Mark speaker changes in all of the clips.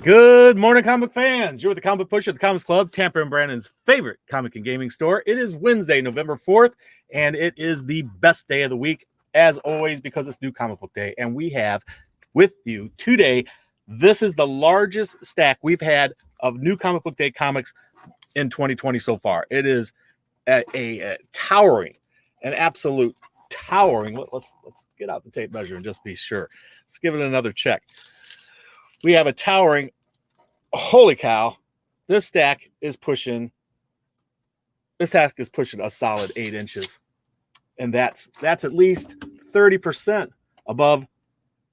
Speaker 1: Good morning, comic fans. You're with the Comic Push at the Comics Club, Tampa and Brandon's favorite comic and gaming store. It is Wednesday, November 4th, and it is the best day of the week, as always, because it's New Comic Book Day. And we have with you today, this is the largest stack we've had of New Comic Book Day comics in 2020 so far. It is a towering, an absolute towering. Let's get out the tape measure and just be sure. Let's give it another check. We have a towering, holy cow, this stack is pushing a solid 8 inches. And that's at least 30% above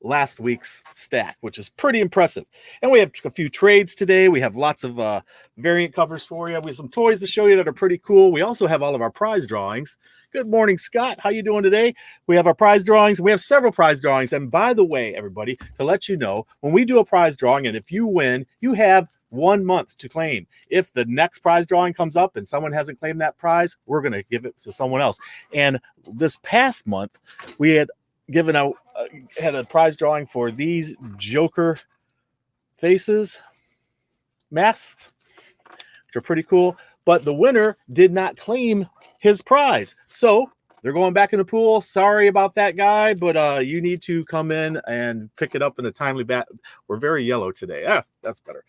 Speaker 1: last week's stack, which is pretty impressive. And we have a few trades today. We have lots of variant covers for you. We have some toys to show you that are pretty cool. We also have all of our prize drawings. Good morning, Scott. How you doing today? We have our prize drawings. We have several prize drawings. And by the way, everybody, to let you know, when we do a prize drawing, and if you win, you have 1 month to claim. If the next prize drawing comes up and someone hasn't claimed that prize, we're going to give it to someone else. And this past month, we had given out, had a prize drawing for these Joker faces, masks, which are pretty cool. But the winner did not claim his prize. So they're going back in the pool. Sorry about that, guy, but you need to come in and pick it up in a timely We're very yellow today. That's better.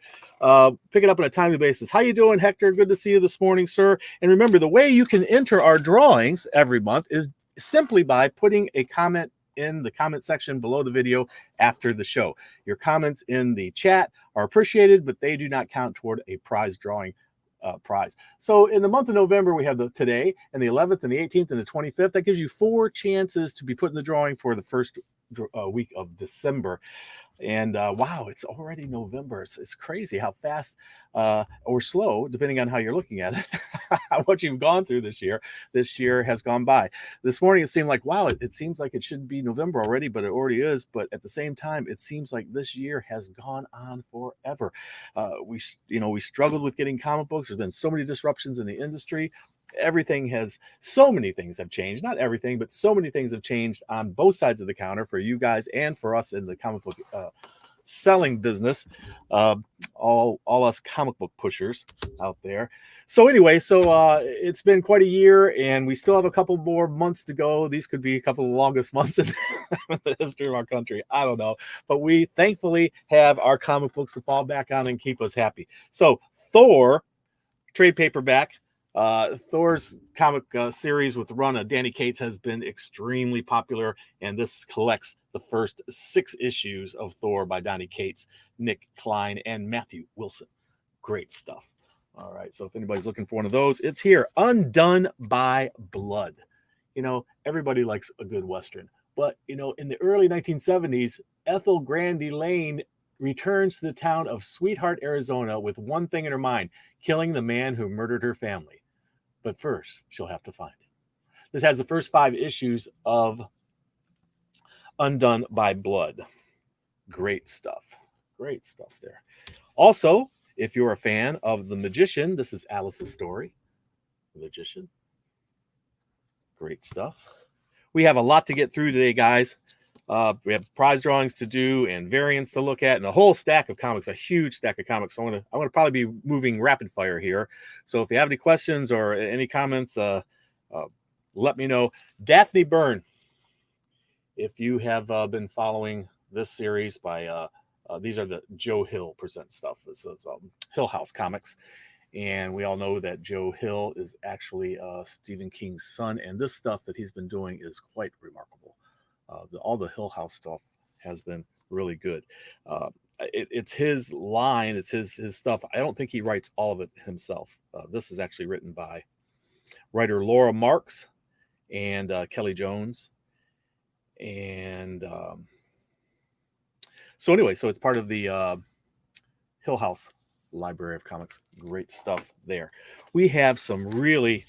Speaker 1: Pick it up on a timely basis. How you doing, Hector? Good to see you this morning, sir. And remember, the way you can enter our drawings every month is simply by putting a comment in the comment section below the video after the show. Your comments in the chat are appreciated, but they do not count toward a prize drawing prize. So in the month of November, we have today and the 11th and the 18th and the 25th. That gives you 4 chances to be put in the drawing for the first week of December. And wow, it's already November. It's crazy how fast or slow, depending on how you're looking at it, what you've gone through this year. This year has gone by. This morning, it seemed like, wow, it seems like it should be November already, but it already is. But at the same time, it seems like this year has gone on forever. We struggled with getting comic books. There's been so many disruptions in the industry. So many things have changed. Not everything, but so many things have changed on both sides of the counter for you guys and for us in the comic book selling business. All us comic book pushers out there. So anyway, it's been quite a year, and we still have a couple more months to go. These could be a couple of the longest months in the history of our country. I don't know, but we thankfully have our comic books to fall back on and keep us happy. So Thor trade paperback. Thor's comic series with the run of Danny Cates has been extremely popular, and this collects the first 6 issues of Thor by Donny Cates, Nick Klein, and Matthew Wilson. Great stuff. All right, so if anybody's looking for one of those, it's here. Undone by Blood. Everybody likes a good Western, but, in the early 1970s, Ethel Grandy Lane returns to the town of Sweetheart, Arizona with one thing in her mind: killing the man who murdered her family. But first, she'll have to find him. This has the first 5 issues of Undone by Blood. Great stuff. Great stuff there. Also, if you're a fan of The Magician, this is Alice's story. The Magician. Great stuff. We have a lot to get through today, guys. We have prize drawings to do and variants to look at, and a whole stack of comics, a huge stack of comics. So I'm gonna probably be moving rapid fire here. So if you have any questions or any comments, let me know. Daphne Byrne, if you have been following this series by these are the Joe Hill present stuff. This is Hill House Comics, and we all know that Joe Hill is actually Stephen King's son, and this stuff that he's been doing is quite remarkable. All the Hill House stuff has been really good. It's his line. It's his stuff. I don't think he writes all of it himself. This is actually written by writer Laura Marks and Kelly Jones. And so it's part of the Hill House Library of Comics. Great stuff there. We have some really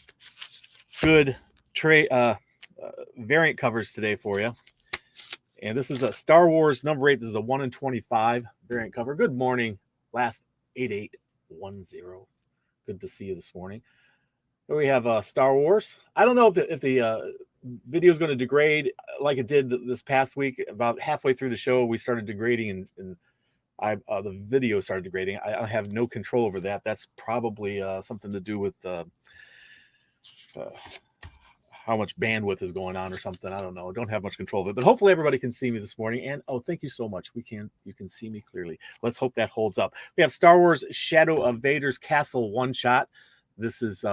Speaker 1: good variant covers today for you. And this is a Star Wars number 8. This is a 1 in 25 variant cover. Good morning, last 8810. Good to see you this morning. Here we have Star Wars. I don't know if the video is going to degrade like it did this past week. About halfway through the show, we started degrading and the video started degrading. I have no control over that. That's probably something to do with how much bandwidth is going on or something. I don't know. I don't have much control of it, but hopefully everybody can see me this morning. And oh, thank you so much. You can see me clearly. Let's hope that holds up. We have Star Wars Shadow of Vader's Castle one shot. This is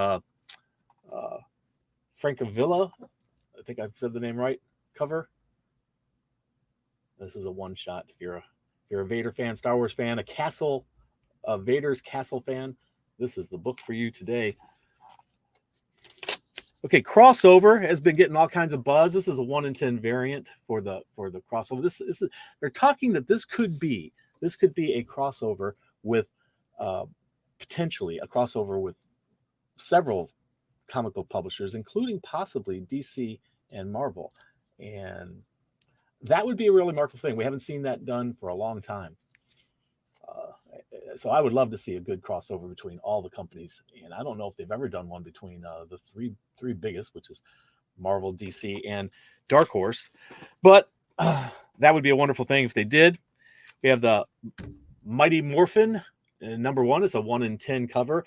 Speaker 1: Francavilla. I think I've said the name right. Cover. This is a one shot. If you're a Vader fan, Star Wars fan, a Vader's Castle fan, this is the book for you today. Okay, crossover has been getting all kinds of buzz. This is a 1 in 10 variant for the crossover. This is, they're talking that this could be a crossover with potentially a crossover with several comic book publishers, including possibly DC and Marvel. And that would be a really remarkable thing. We haven't seen that done for a long time. So I would love to see a good crossover between all the companies. And I don't know if they've ever done one between the three biggest, which is Marvel, DC, and Dark Horse. But that would be a wonderful thing if they did. We have the Mighty Morphin. Number 1 is a 1 in 10 cover.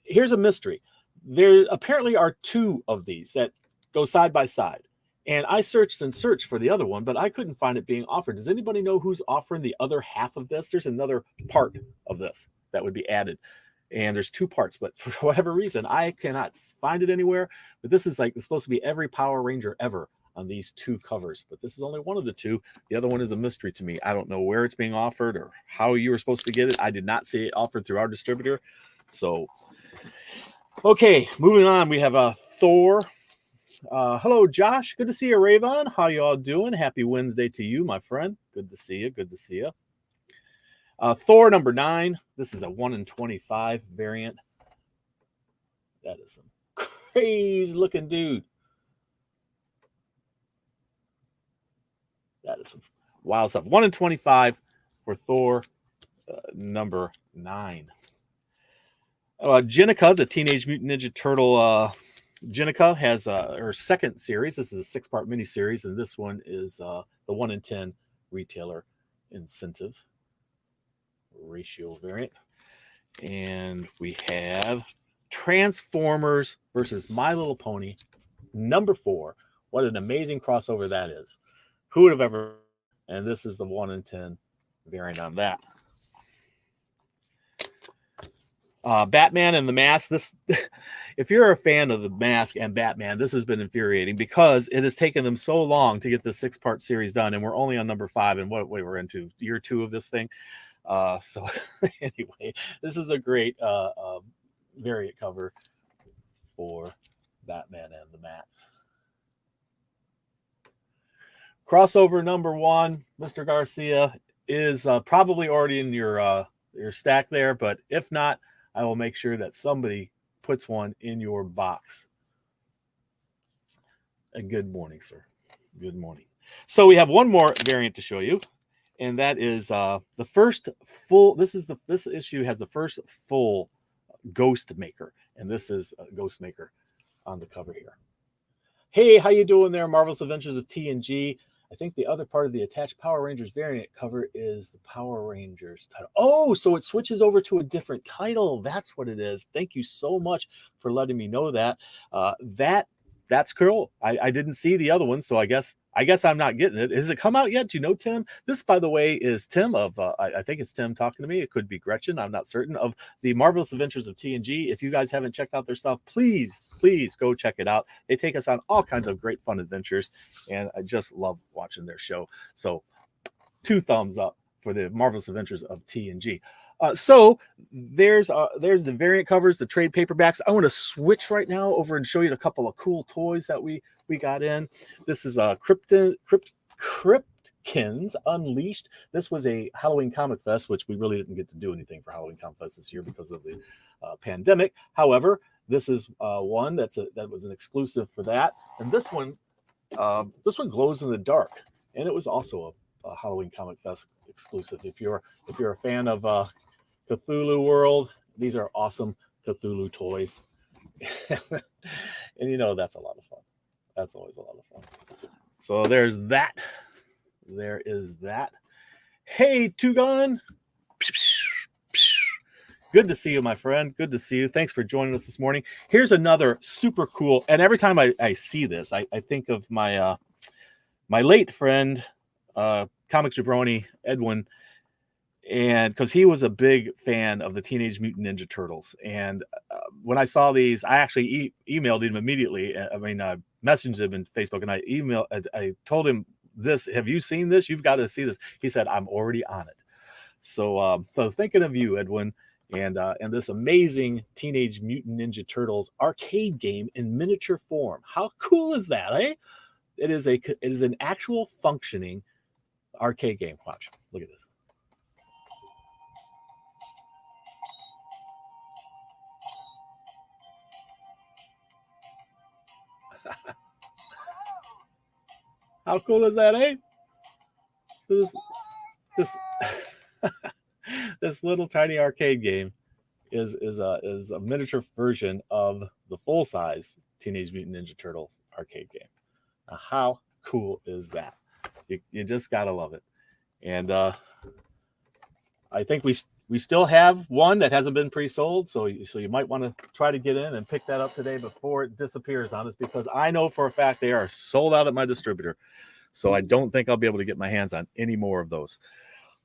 Speaker 1: Here's a mystery. There apparently are 2 of these that go side by side. And I searched for the other one, but I couldn't find it being offered. Does anybody know who's offering the other half of this? There's another part of this that would be added. And there's 2 parts, but for whatever reason, I cannot find it anywhere. But this is like, it's supposed to be every Power Ranger ever on these 2 covers. But this is only one of the 2. The other one is a mystery to me. I don't know where it's being offered or how you were supposed to get it. I did not see it offered through our distributor. So, okay, moving on. We have Thor. Hello, Josh. Good to see you, Ravon. How you all doing? Happy Wednesday to you, my friend. Good to see you. Good to see you. Thor number 9. This is a 1 in 25 variant. That is some crazy looking dude. That is some wild stuff. 1 in 25 for Thor number 9. Jennica, the Teenage Mutant Ninja Turtle. Jennica has her second series. This is a 6-part miniseries, and this one is the 1 in 10 retailer incentive ratio variant. And we have Transformers versus My Little Pony, number 4. What an amazing crossover that is. Who would have ever? And this is the 1 in 10 variant on that. Batman and the Mask. This, if you're a fan of the Mask and Batman, this has been infuriating because it has taken them so long to get the 6-part series done, and we're only on number 5. And what we're into year 2 of this thing. So anyway, this is a great variant cover for Batman and the Mask. Crossover number 1, Mr. Garcia, is probably already in your stack there, but if not, I will make sure that somebody puts one in your box. And good morning, sir. Good morning. So we have one more variant to show you, and that is the first full. This issue has the first full Ghost Maker, and this is a Ghost Maker on the cover here. Hey, how you doing there? Marvelous Adventures of TNG. I think the other part of the attached Power Rangers variant cover is the Power Rangers title. Oh, so it switches over to a different title. That's what it is. Thank you so much for letting me know that. That's cool. I didn't see the other one, so I guess I'm not getting it. Has it come out yet? Do you know, Tim? This, by the way, is Tim of, I think it's Tim talking to me. It could be Gretchen. I'm not certain. Of the Marvelous Adventures of TNG. If you guys haven't checked out their stuff, please go check it out. They take us on all kinds of great fun adventures, and I just love watching their show. So 2 thumbs up for the Marvelous Adventures of TNG. So there's the variant covers, the trade paperbacks. I want to switch right now over and show you a couple of cool toys that we got in. This is Cryptkins Unleashed. This was a Halloween Comic Fest, which we really didn't get to do anything for Halloween Comic Fest this year because of the pandemic. However, this is one that was an exclusive for that, and this one glows in the dark, and it was also a Halloween Comic Fest exclusive. If you're a fan of Cthulhu World, these are awesome Cthulhu toys. And you know, that's a lot of fun. That's always a lot of fun. So there's that. There is that. Hey, Two Gun. Good to see you, my friend. Good to see you. Thanks for joining us this morning. Here's another super cool. And every time I see this, I think of my my late friend, comic jabroni Edwin, and because he was a big fan of the Teenage Mutant Ninja Turtles. And when I saw these, I actually emailed him immediately. I messaged him in Facebook, and I told him this. Have you seen this? You've got to see this. He said, I'm already on it. So thinking of you, Edwin, and this amazing Teenage Mutant Ninja Turtles arcade game in miniature form. How cool is that, eh? It is an actual functioning arcade game. Watch. Look at this. How cool is that, eh? This this little tiny arcade game is a miniature version of the full size Teenage Mutant Ninja Turtles arcade game. Now, how cool is that? You just gotta love it. And I think we still have one that hasn't been pre-sold, so you might want to try to get in and pick that up today before it disappears on us, because I know for a fact they are sold out at my distributor. So I don't think I'll be able to get my hands on any more of those.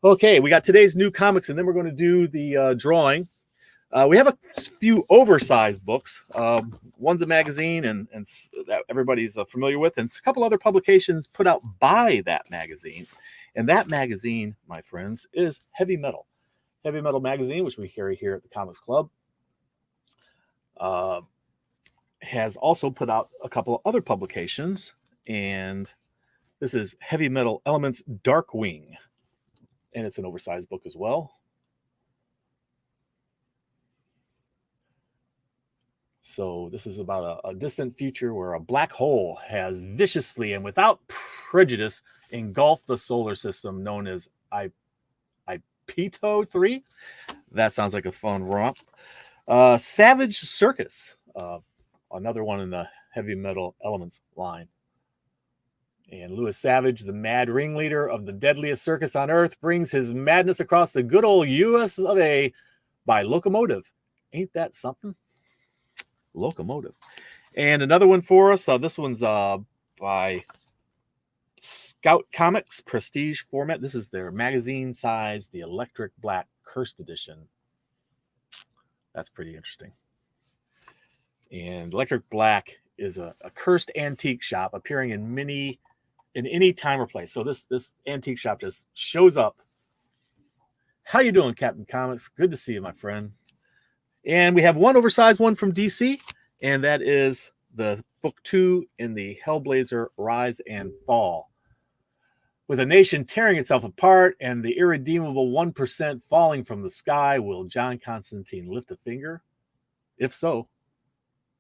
Speaker 1: Okay, we got today's new comics, and then we're going to do the drawing. We have a few oversized books. One's a magazine, and that everybody's familiar with, and a couple other publications put out by that magazine. And that magazine, my friends, is Heavy Metal. Heavy Metal magazine, which we carry here at the Comics Club, has also put out a couple of other publications, and this is Heavy Metal Elements Darkwing, and it's an oversized book as well. So this is about a distant future where a black hole has viciously and without prejudice engulfed the solar system, known as Ipito 3. That sounds like a fun romp. Savage Circus, another one in the Heavy Metal Elements line. And Louis Savage, the mad ringleader of the deadliest circus on Earth, brings his madness across the good old US of A by locomotive. Ain't that something? Locomotive. And another one for us. This one's by Scout Comics, prestige format. This is their magazine size, the Electric Black Cursed Edition. That's pretty interesting. And Electric Black is a cursed antique shop appearing in any time or place. So this antique shop just shows up. How you doing, Captain Comics? Good to see you, my friend. And we have one oversized one from DC, and that is the book 2 in the Hellblazer Rise and Fall. With a nation tearing itself apart and the irredeemable 1% falling from the sky, will John Constantine lift a finger? If so,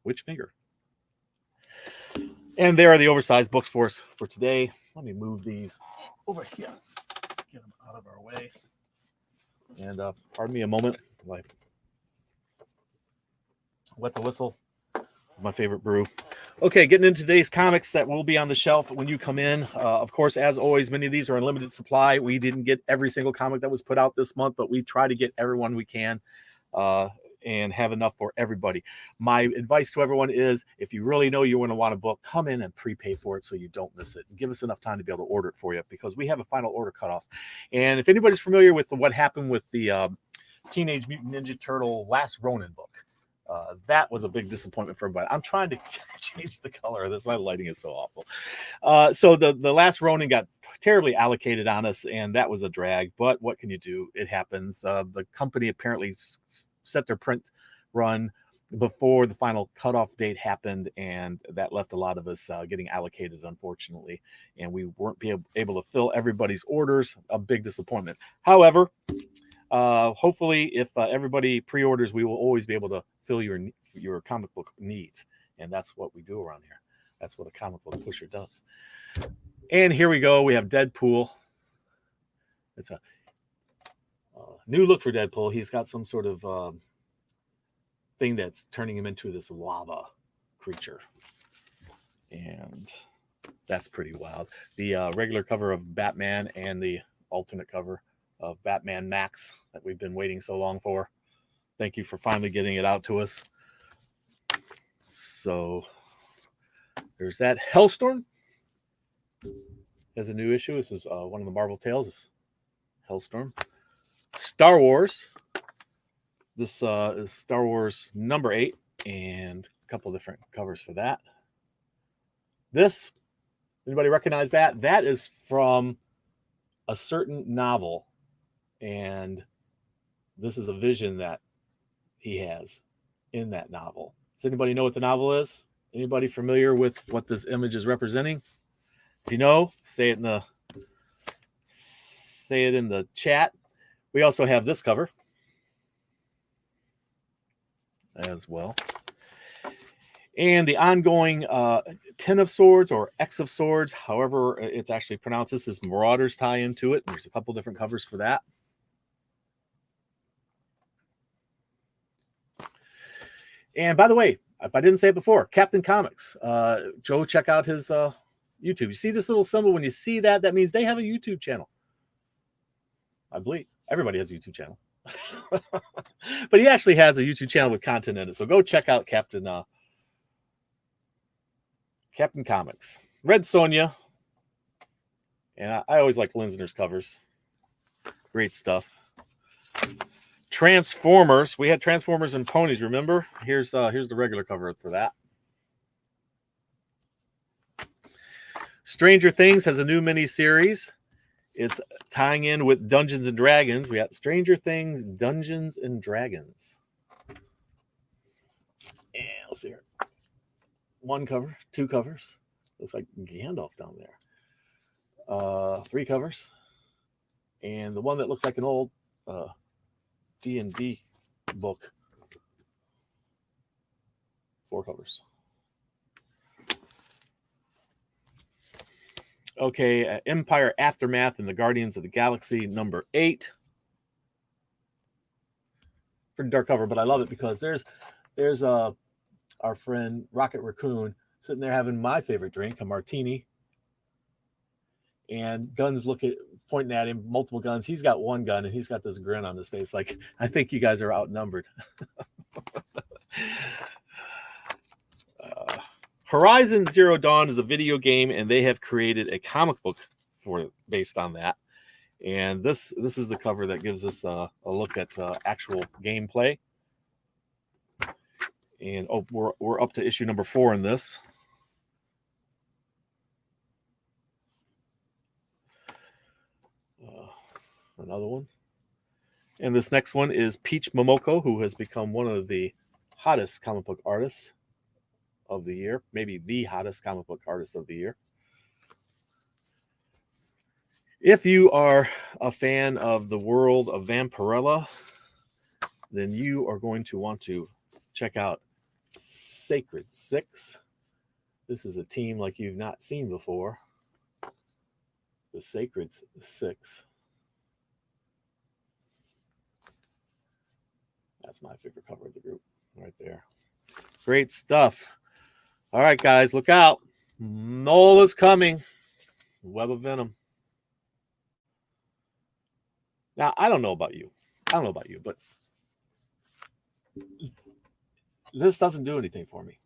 Speaker 1: which finger? And there are the oversized books for us for today. Let me move these over here. Get them out of our way. And pardon me a moment. Like, wet the whistle. My favorite brew. Okay, getting into today's comics that will be on the shelf when you come in. Of course, as always, many of these are in limited supply. We didn't get every single comic that was put out this month, but we try to get everyone we can. And have enough for everybody. My advice to everyone is, if you really know you're going to want a book, come in and prepay for it so you don't miss it. And give us enough time to be able to order it for you, because we have a final order cutoff. And if anybody's familiar with what happened with the Teenage Mutant Ninja Turtle Last Ronin book, that was a big disappointment for everybody. I'm trying to change the color of this. My lighting is so awful. So the Last Ronin got terribly allocated on us, and that was a drag. But what can you do? It happens. The company apparently set their print run before the final cutoff date happened, and that left a lot of us getting allocated, unfortunately, and we weren't able to fill everybody's orders. A big disappointment. However, hopefully, if everybody pre-orders, we will always be able to fill your comic book needs, and that's what we do around here. That's what a comic book pusher does. And here we go. We have Deadpool. It's a new look for Deadpool. He's got some sort of thing that's turning him into this lava creature, and that's pretty wild. The regular cover of Batman and the alternate cover of Batman Max that we've been waiting so long for. Thank you for finally getting it out to us. So there's that. Hellstorm has a new issue. This is one of the Marvel Tales. Hellstorm. Star Wars. This is Star Wars number 8 and a couple different covers for that. This, anybody recognize that? That is from a certain novel, and this is a vision that he has in that novel. Does anybody know what the novel is? Anybody familiar with what this image is representing? If you know, say it in the chat. We also have this cover as well. And the ongoing 10 of Swords or X of Swords, however it's actually pronounced. This is Marauders tie into it. There's a couple different covers for that. And by the way, if I didn't say it before, Captain Comics. Joe, check out his YouTube. You see this little symbol? When you see that, that means they have a YouTube channel. I believe everybody has a YouTube channel. But he actually has a YouTube channel with content in it. So go check out Captain Comics. Red Sonja. And I always like Linsner's covers. Great stuff. Transformers. We had Transformers and Ponies, remember? Here's the regular cover for that. Stranger Things has a new mini-series. It's tying in with Dungeons and Dragons. We got Stranger Things, Dungeons and Dragons. And let's see here. One cover, 2 covers. Looks like Gandalf down there. 3 covers. And the one that looks like an old D&D book. 4 covers. Okay, Empire Aftermath and the Guardians of the Galaxy number 8. Pretty dark cover, but I love it because there's our friend Rocket Raccoon sitting there having my favorite drink, a martini, and guns pointing at him, multiple guns. He's got one gun and he's got this grin on his face, like, I think you guys are outnumbered. Horizon Zero Dawn is a video game, and they have created a comic book based on that. And this is the cover that gives us a look at actual gameplay. And we're up to issue number 4 in this. Another one. And this next one is Peach Momoko, who has become one of the hottest comic book artists of the year, maybe the hottest comic book artist of the year. If you are a fan of the world of Vampirella, then you are going to want to check out Sacred 6. This is a team like you've not seen before. The Sacred 6. That's my favorite cover of the group right there. Great stuff. All right, guys, look out. Nola's coming. Web of Venom. Now, I don't know about you, but this doesn't do anything for me.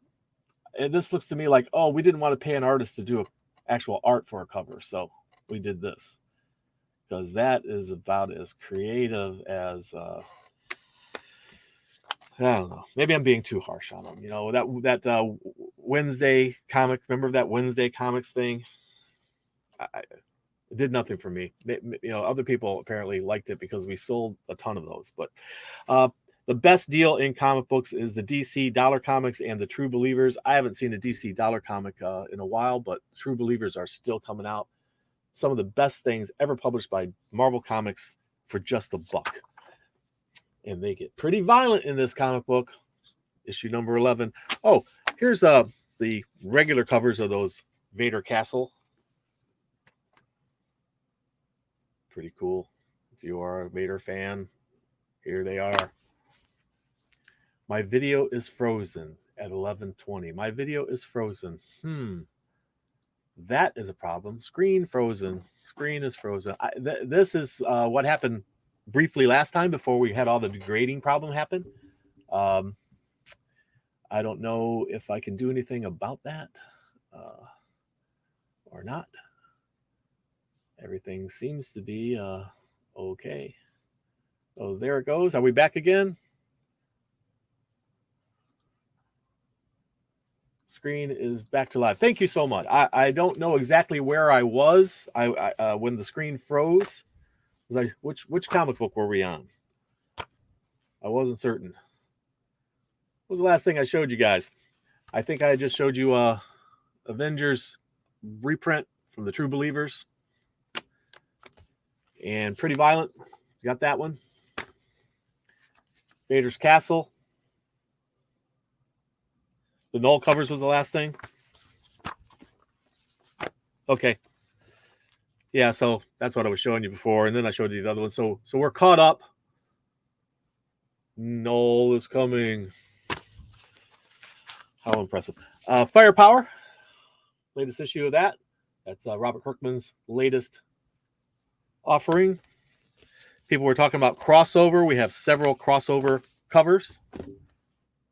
Speaker 1: This looks to me like, oh, we didn't want to pay an artist to do actual art for a cover, so we did this. Because that is about as creative as... I don't know. Maybe I'm being too harsh on them. You know, that Wednesday comic. Remember that Wednesday comics thing? It did nothing for me. You know, other people apparently liked it because we sold a ton of those. But the best deal in comic books is the DC Dollar Comics and the True Believers. I haven't seen a DC Dollar comic in a while, but True Believers are still coming out. Some of the best things ever published by Marvel Comics for just $1. And they get pretty violent in this comic book. Issue number 11. Oh, here's the regular covers of those Vader Castle. Pretty cool. If you are a Vader fan, here they are. My video is frozen at 11:20. My video is frozen. That is a problem. Screen frozen. Screen is frozen. This is what happened briefly last time before we had all the degrading problem happen. I don't know if I can do anything about that or not. Everything seems to be okay. Oh, there it goes. Are we back again? Screen is back to live. Thank you so much. I don't know exactly where I was. I when the screen froze. Was I which comic book were we on? I wasn't certain. What was the last thing I showed you guys? I think I just showed you Avengers reprint from the True Believers. And Pretty Violent. You got that one? Vader's Castle. The Null covers was the last thing. Okay. Yeah, so that's what I was showing you before, and then I showed you the other one. So we're caught up. Null is coming. How impressive. Firepower. Latest issue of that. That's Robert Kirkman's latest offering. People were talking about crossover. We have several crossover covers.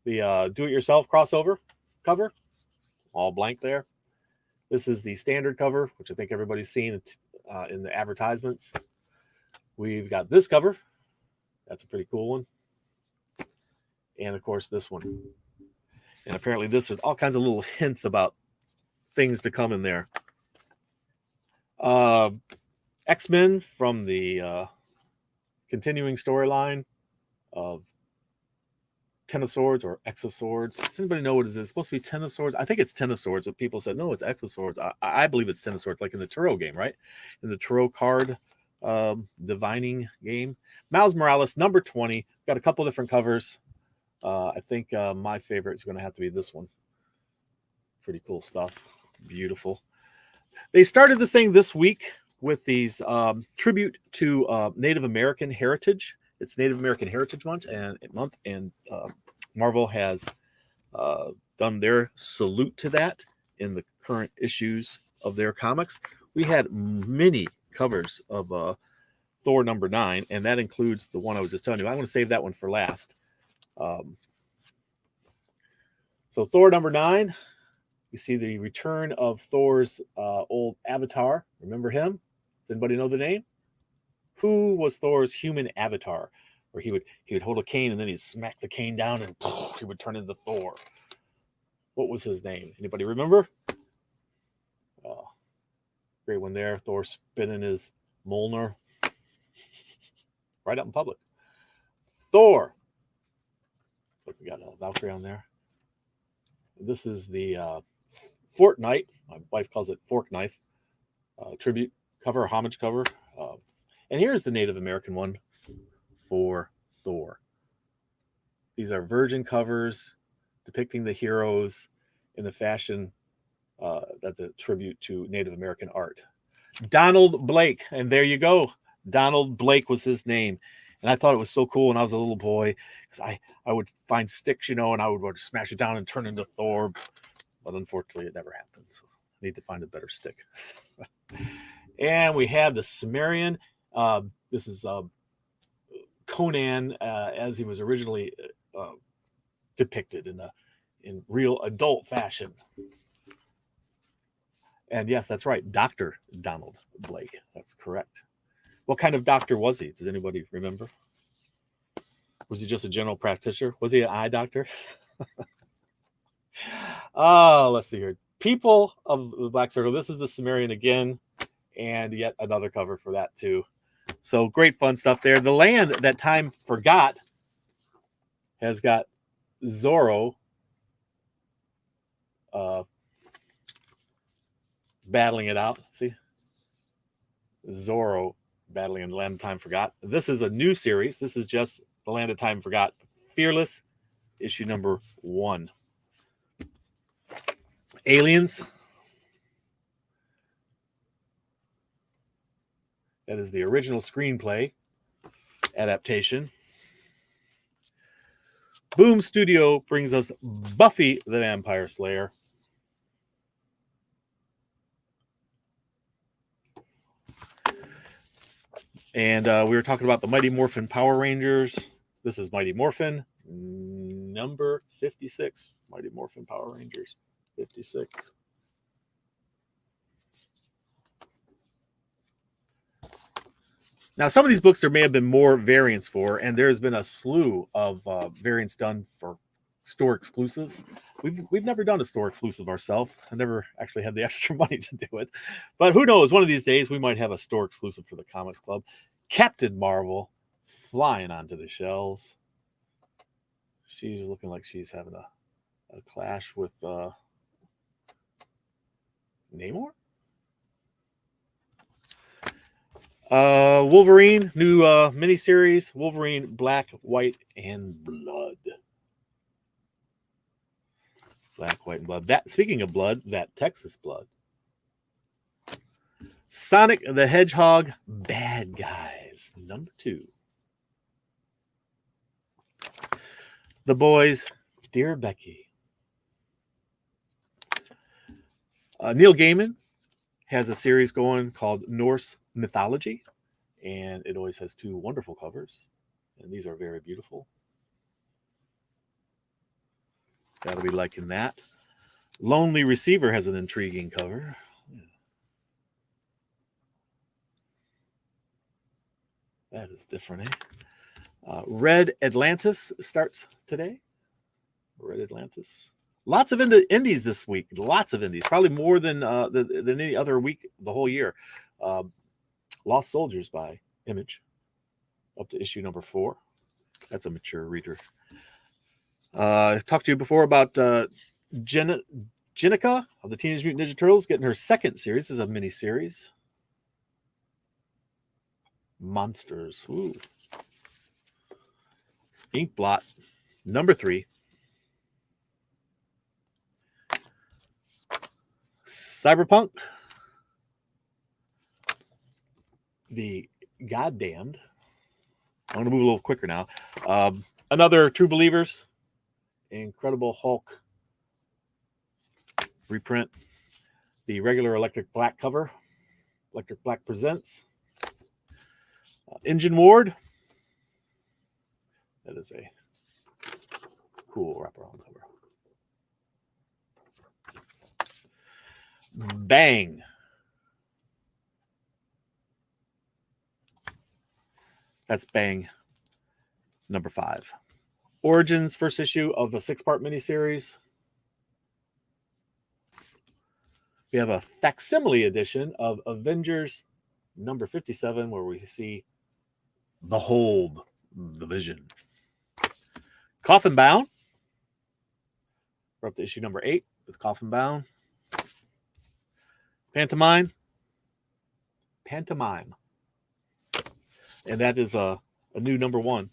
Speaker 1: The do-it-yourself crossover cover. All blank there. This is the standard cover, which I think everybody's seen in the advertisements. We've got this cover. That's a pretty cool one. And, of course, this one. And apparently this is all kinds of little hints about things to come in there. X-Men from the continuing storyline of Ten of Swords or X of Swords. Does anybody know what it is? It's supposed to be Ten of Swords. I think it's Ten of Swords, but people said, no, it's X of Swords. I believe it's Ten of Swords, like in the Tarot game, right? In the Tarot card divining game. Miles Morales, number 20. Got a couple different covers. I think my favorite is going to have to be this one. Pretty cool stuff. Beautiful. They started this thing this week with these tribute to Native American heritage. It's Native American Heritage Month, and Marvel has done their salute to that in the current issues of their comics. We had many covers of Thor number 9, and that includes the one I was just telling you. I'm going to save that one for last. So Thor number 9, you see the return of Thor's old avatar. Remember him? Does anybody know the name? Who was Thor's human avatar? Where he would hold a cane and then he'd smack the cane down and he would turn into Thor. What was his name? Anybody remember? Oh, great one there. Thor spinning his Mjolnir right out in public. Thor. Look, we got a Valkyrie on there. This is the Fortnite. My wife calls it Fork Knife tribute cover, homage cover. And here's the Native American one for Thor. These are virgin covers depicting the heroes in the fashion that's a tribute to Native American art. Donald Blake, and there you go. Donald Blake was his name. And I thought it was so cool when I was a little boy, because I would find sticks, and I would smash it down and turn into Thor. But unfortunately, it never happened. So I need to find a better stick. And we have the Sumerian. This is Conan as he was originally depicted in real adult fashion. And yes, that's right, Dr. Donald Blake. That's correct. What kind of doctor was he? Does anybody remember? Was he just a general practitioner? Was he an eye doctor? Let's see here. People of the Black Circle. This is the Sumerian again, and yet another cover for that too. So great fun stuff there. The Land That Time Forgot has got Zorro battling it out. See? Zorro battling in the Land of Time Forgot. This is a new series. This is just The Land of Time Forgot. Fearless, issue number 1. Aliens. That is the original screenplay adaptation. Boom Studio brings us Buffy the Vampire Slayer. And we were talking about the Mighty Morphin Power Rangers. This is Mighty Morphin, number 56. Mighty Morphin Power Rangers, 56. Now, some of these books there may have been more variants for, and there's been a slew of variants done for store exclusives. We've never done a store exclusive ourselves. I never actually had the extra money to do it. But who knows? One of these days we might have a store exclusive for the Comics Club. Captain Marvel flying onto the shelves. She's looking like she's having a clash with Namor. Wolverine, new miniseries. Wolverine, Black, White, and Blood. Black, White, and Blood. That, speaking of blood, that Texas blood. Sonic the Hedgehog, Bad Guys, number 2. The Boys, Dear Becky. Neil Gaiman has a series going called Norse Mythology, and it always has 2 wonderful covers, and these are very beautiful. Gotta be liking that. Lonely Receiver has an intriguing cover. That is different, eh? Red Atlantis starts today. Red Atlantis. Lots of indies this week. Lots of indies. Probably more than any other week the whole year. Lost Soldiers by Image. Up to issue number 4. That's a mature reader. I talked to you before about Jennica of the Teenage Mutant Ninja Turtles getting her second series. This is a mini series. Monsters. Ooh. Ink Blot, number 3. Cyberpunk. The Goddamned. I'm going to move a little quicker now. Another True Believers. Incredible Hulk reprint. The regular Electric Black cover. Electric Black Presents. Engine Ward. That is a cool wraparound cover. Bang. That's Bang, number 5. Origins, first issue of the 6-part miniseries. We have a facsimile edition of Avengers number 57, where we see Behold the Vision. Coffin Bound. We're up to issue number 8 with Coffin Bound. Pantomime. And that is a new number 1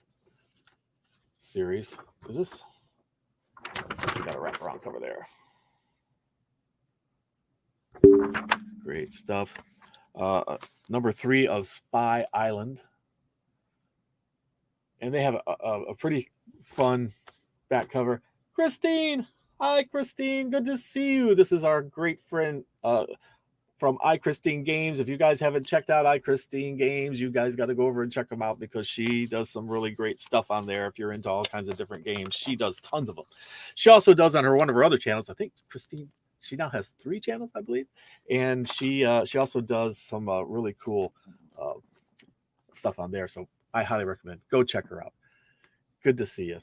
Speaker 1: series. Is this? We got a wraparound cover there. Great stuff. Number 3 of Spy Island. And they have a pretty fun back cover. Christine! Hi, Christine. Good to see you. This is our great friend from iChristine Games. If you guys haven't checked out iChristine Games, you guys got to go over and check them out, because she does some really great stuff on there. If you're into all kinds of different games, she does tons of them. She also does on one of her other channels. I think Christine, she now has 3 channels, I believe, and she also does some really cool stuff on there. So I highly recommend. Go check her out. Good to see you.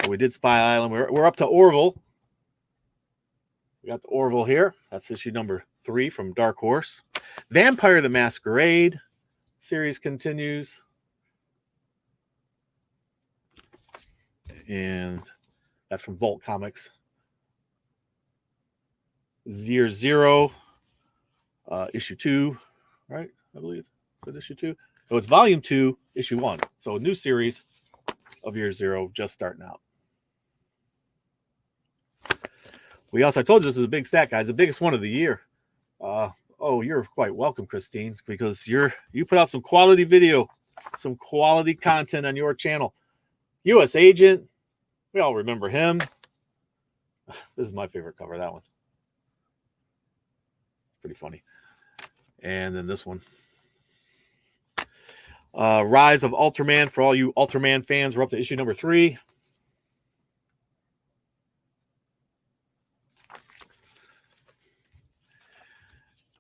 Speaker 1: We did Spy Island. We're up to Orville. We got the Orville here. That's issue number 3 from Dark Horse. Vampire the Masquerade series continues. And that's from Vault Comics. Year 0, issue 2, right? I believe. Is it issue 2? So it's volume 2, issue 1. So a new series of Year 0 just starting out. I told you this is a big stack, guys. The biggest one of the year. Oh, you're quite welcome, Christine, because you put out some quality video, some quality content on your channel. U.S. Agent. We all remember him. This is my favorite cover, that one. Pretty funny. And then this one. Rise of Ultraman. For all you Ultraman fans, we're up to issue number 3.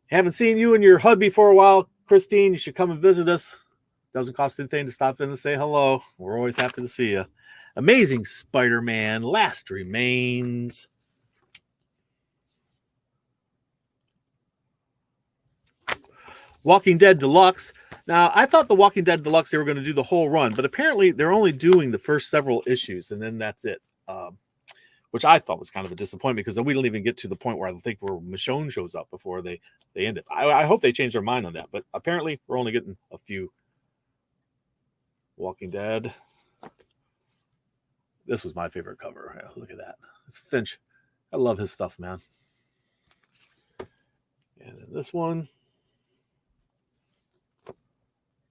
Speaker 1: Haven't seen you and your hubby for a while, Christine. You should come and visit us. Doesn't cost anything to stop in and say hello. We're always happy to see you. Amazing Spider-Man, Last Remains. Walking Dead Deluxe. Now, I thought the Walking Dead Deluxe, they were going to do the whole run, but apparently they're only doing the first several issues, and then that's it. Which I thought was kind of a disappointment, because we don't even get to the point where I think where Michonne shows up before they end it. I hope they change their mind on that, but apparently we're only getting a few. Walking Dead. This was my favorite cover. Yeah, look at that. It's Finch. I love his stuff, man. And then this one.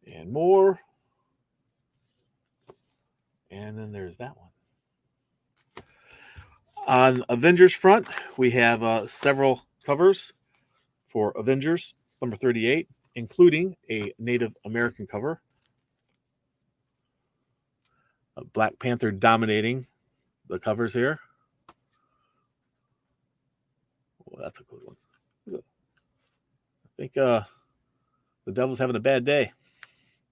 Speaker 1: And more. And then there's that one. On Avengers front, we have several covers for Avengers number 38, including a Native American cover. Black Panther dominating the covers here. Oh, that's a good one. I think the Devil's having a bad day.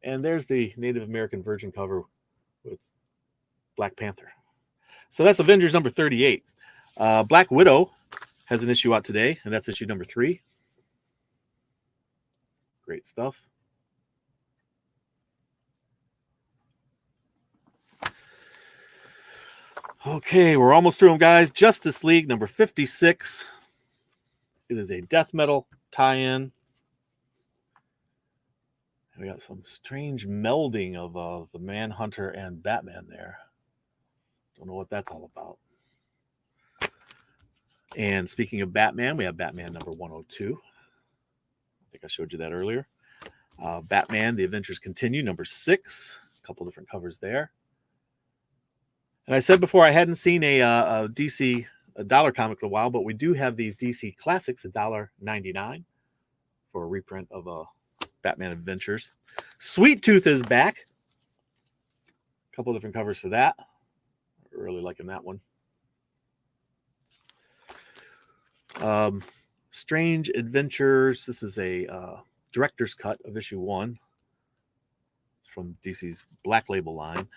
Speaker 1: And there's the Native American Virgin cover with Black Panther. So that's Avengers number 38. Black Widow has an issue out today, and that's issue number 3. Great stuff. Okay, we're almost through them, guys. Justice League number 56. It is a death metal tie-in. We got some strange melding of the Manhunter and Batman there. Don't know what that's all about. And speaking of Batman, we have Batman number 102. I think I showed you that earlier. Batman, The Adventures Continue, number 6. A couple different covers there. And I said before I hadn't seen a DC dollar comic in a while, but we do have these DC Classics, $1.99 for a reprint of Batman Adventures. Sweet Tooth is back. A couple different covers for that. Really liking that one. Strange Adventures. This is a director's cut of issue 1. It's from DC's Black Label line.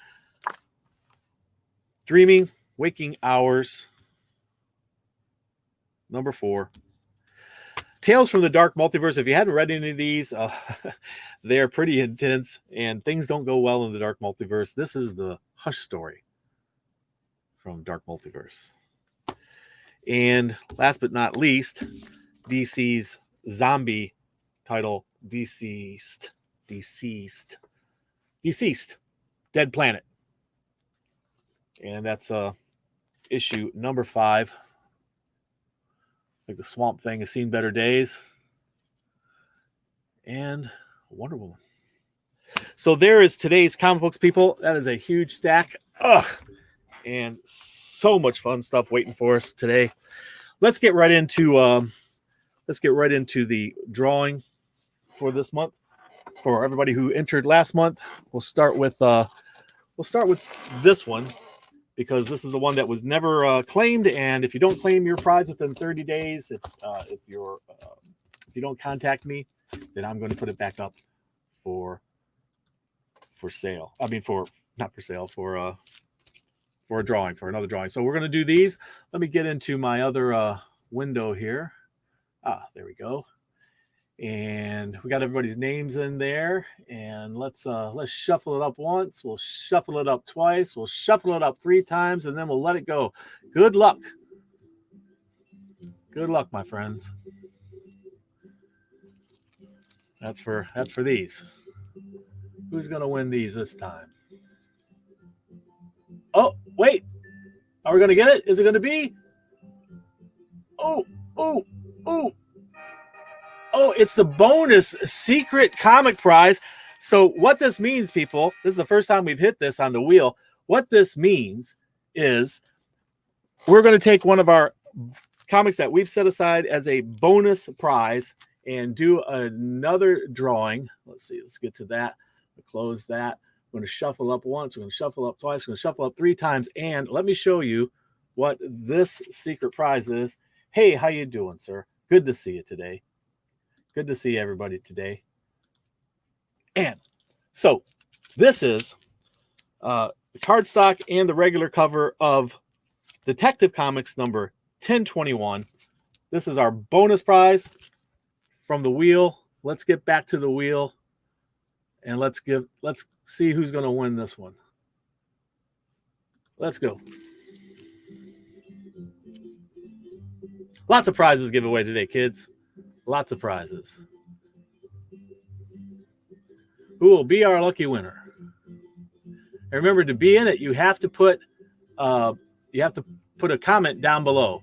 Speaker 1: Dreaming, Waking Hours, number 4. Tales from the Dark Multiverse. If you hadn't read any of these, they're pretty intense, and things don't go well in the Dark Multiverse. This is the Hush story from Dark Multiverse. And last but not least, DC's zombie title, Deceased, Dead Planet. And that's issue number 5. Like the Swamp Thing has seen better days. And Wonder Woman. So there is today's comic books, people. That is a huge stack. Ugh. And so much fun stuff waiting for us today. Let's get right into the drawing for this month. For everybody who entered last month, we'll start with this one, because this is the one that was never claimed. And if you don't claim your prize within 30 days, if you don't contact me, then I'm going to put it back up for sale. I mean, not for sale, for a drawing, for another drawing. So we're going to do these. Let me get into my other window here. There we go. And we got everybody's names in there. And let's shuffle it up once. We'll shuffle it up twice. We'll shuffle it up 3 times, and then we'll let it go. Good luck. Good luck, my friends. That's for these. Who's going to win these this time? Oh, wait. Are we going to get it? Is it going to be? Oh, it's the bonus secret comic prize. So what this means, people, this is the first time we've hit this on the wheel. What this means is we're going to take one of our comics that we've set aside as a bonus prize and do another drawing. Let's see. Let's get to that. Close that. I'm going to shuffle up once. I'm going to shuffle up twice. I'm going to shuffle up 3 times. And let me show you what this secret prize is. Hey, how you doing, sir? Good to see you today. Good to see everybody today. And so this is the cardstock and the regular cover of Detective Comics number 1021. This is our bonus prize from the wheel. Let's get back to the wheel and let's see who's going to win this one. Let's go. Lots of prizes giveaway today, kids. Lots of prizes. Who will be our lucky winner? And remember, to be in it, you have to put a comment down below.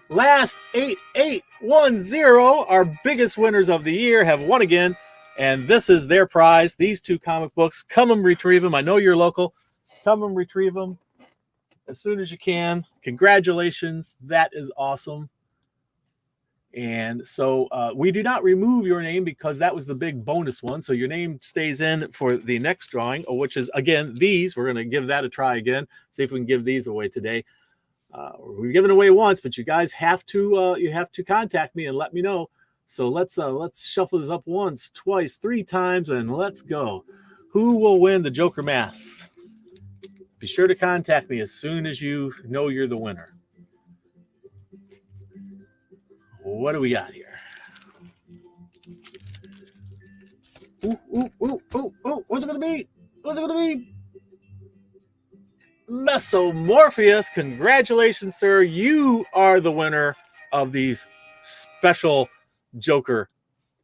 Speaker 1: Last 8810, our biggest winners of the year, have won again, and this is their prize. These 2 comic books. Come and retrieve them. I know you're local. Come and retrieve them as soon as you can. Congratulations. That is awesome. And so we do not remove your name because that was the big bonus one. So your name stays in for the next drawing, which is, again, these. We're going to give that a try again. See if we can give these away today. We've given away once, but you guys have to contact me and let me know. So let's shuffle this up once, twice, 3 times, and let's go. Who will win the Joker mask? Be sure to contact me as soon as you know you're the winner. What do we got here? Ooh. What's it going to be? What's it going to be? Mesomorpheus. Congratulations, sir. You are the winner of these special Joker,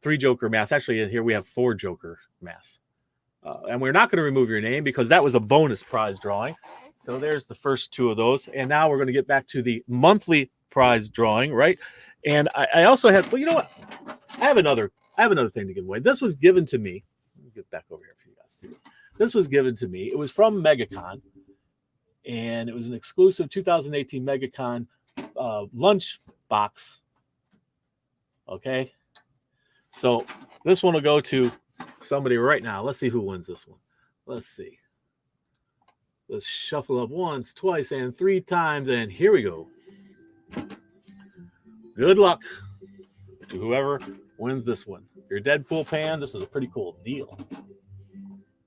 Speaker 1: 3 Joker masks. Actually, here we have 4 Joker masks. And we're not going to remove your name because that was a bonus prize drawing. So there's the first 2 of those. And now we're going to get back to the monthly prize drawing, right? And I also have, well, you know what? I have another thing to give away. This was given to me. Let me get back over here for you guys to see this. This was given to me. It was from MegaCon, and it was an exclusive 2018 MegaCon lunch box. Okay, so this one will go to somebody right now. Let's see who wins this one. Let's see. Let's shuffle up once, twice, and 3 times, and here we go. Good luck to whoever wins this one. If you're a Deadpool fan, this is a pretty cool deal.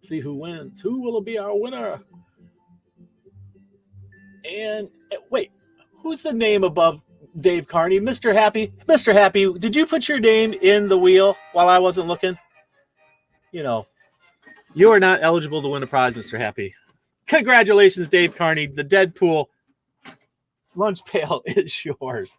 Speaker 1: See who wins. Who will be our winner? And wait, who's the name above Dave Carney? Mr. Happy. Mr. Happy, did you put your name in the wheel while I wasn't looking? You know, you are not eligible to win a prize, Mr. Happy. Congratulations, Dave Carney. The Deadpool lunch pail is yours.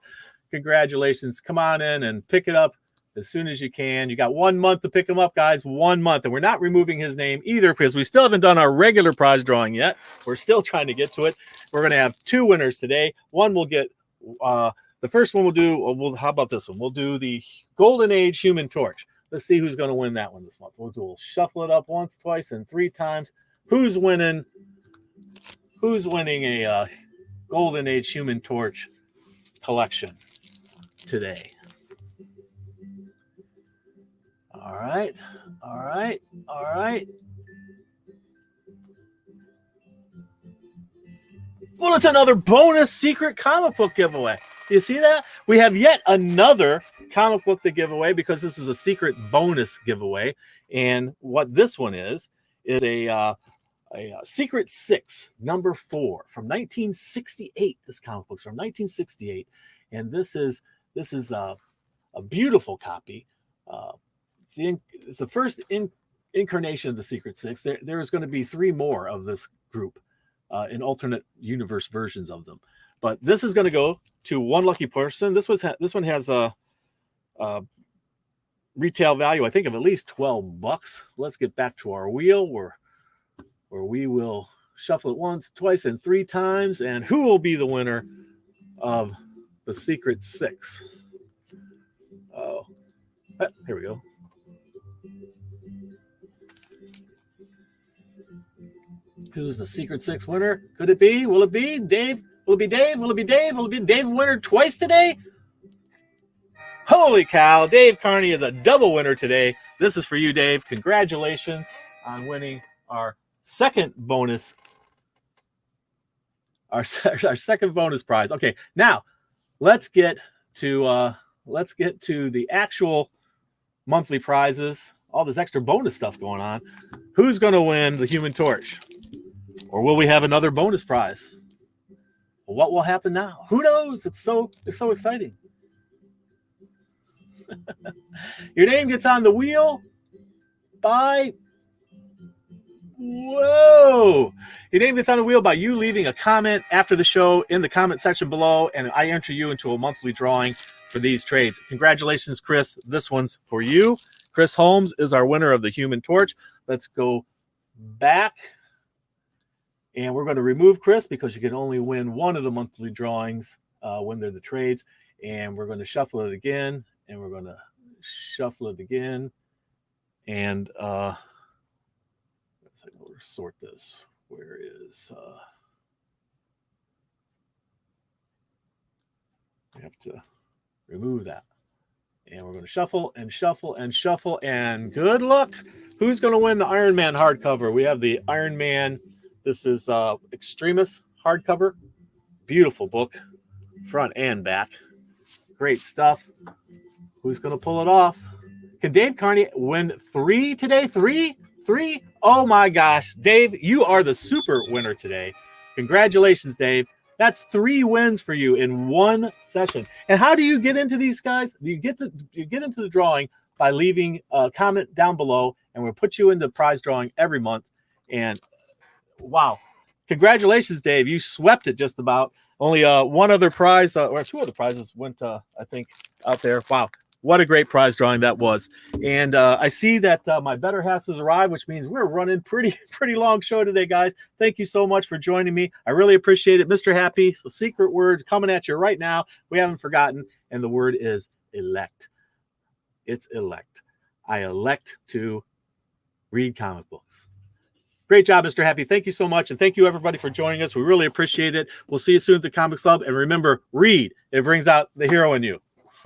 Speaker 1: Congratulations. Come on in and pick it up as soon as you can. You got 1 month to pick them up, guys. 1 month. And we're not removing his name either because we still haven't done our regular prize drawing yet. We're still trying to get to it. We're going to have 2 winners today. One will get, the first one we'll do, how about this one? We'll do the Golden Age Human Torch. Let's see who's going to win that one this month. We'll shuffle it up once, twice, and 3 times. Who's winning a Golden Age Human Torch collection today? All right. Well, it's another bonus secret comic book giveaway. You see that? We have yet another comic book to give away because this is a secret bonus giveaway. And what this one is a Secret 6, number 4 from 1968. This comic book's from 1968. And this is a beautiful copy. It's the first incarnation of the Secret 6. There is going to be 3 more of this group in alternate universe versions of them. But this is going to go to one lucky person. This one has a retail value, I think, of at least $12. Let's get back to our wheel where we will shuffle it once, twice, and 3 times. And who will be the winner of the Secret 6? Oh, here we go. Who's the Secret 6 winner? Could it be? Will it be Dave? Will it be Dave? Will it be Dave? Will it be Dave winner twice today? Holy cow, Dave Carney is a double winner today. This is for you, Dave. Congratulations on winning our second bonus. Our second bonus prize. Okay, now let's get to the actual monthly prizes. All this extra bonus stuff going on. Who's going to win the Human Torch? Or will we have another bonus prize? Well, what will happen now? Who knows? It's so exciting. Your name gets on the wheel by Your name gets on the wheel by you leaving a comment after the show in the comment section below, and I enter you into a monthly drawing for these trades. Congratulations, Chris. This one's for you. Chris Holmes is our winner of the Human Torch. Let's go back. And we're going to remove Chris because you can only win one of the monthly drawings when they're the trades. And we're going to shuffle it again. And we're going to shuffle it again. And let's sort this. Where is... we have to remove that. And we're going to shuffle and shuffle and shuffle. And good luck. Who's going to win the Iron Man hardcover? We have the Iron Man. This is Extremis hardcover. Beautiful book. Front and back. Great stuff. Who's going to pull it off? Can Dave Carney win 3 today? 3? Oh my gosh. Dave, you are the super winner today. Congratulations, Dave. That's 3 wins for you in one session. And how do you get into these guys? You get into the drawing by leaving a comment down below, and we'll put you into prize drawing every month. And wow. Congratulations, Dave. You swept it just about. Only one other prize, or 2 other prizes went, I think, out there. Wow. What a great prize drawing that was. And I see that my better half has arrived, which means we're running pretty long show today, guys. Thank you so much for joining me. I really appreciate it. Mr. Happy, so secret word coming at you right now. We haven't forgotten. And the word is elect. It's elect. I elect to read comic books. Great job, Mr. Happy. Thank you so much. And thank you, everybody, for joining us. We really appreciate it. We'll see you soon at the Comics Club. And remember, read. It brings out the hero in you.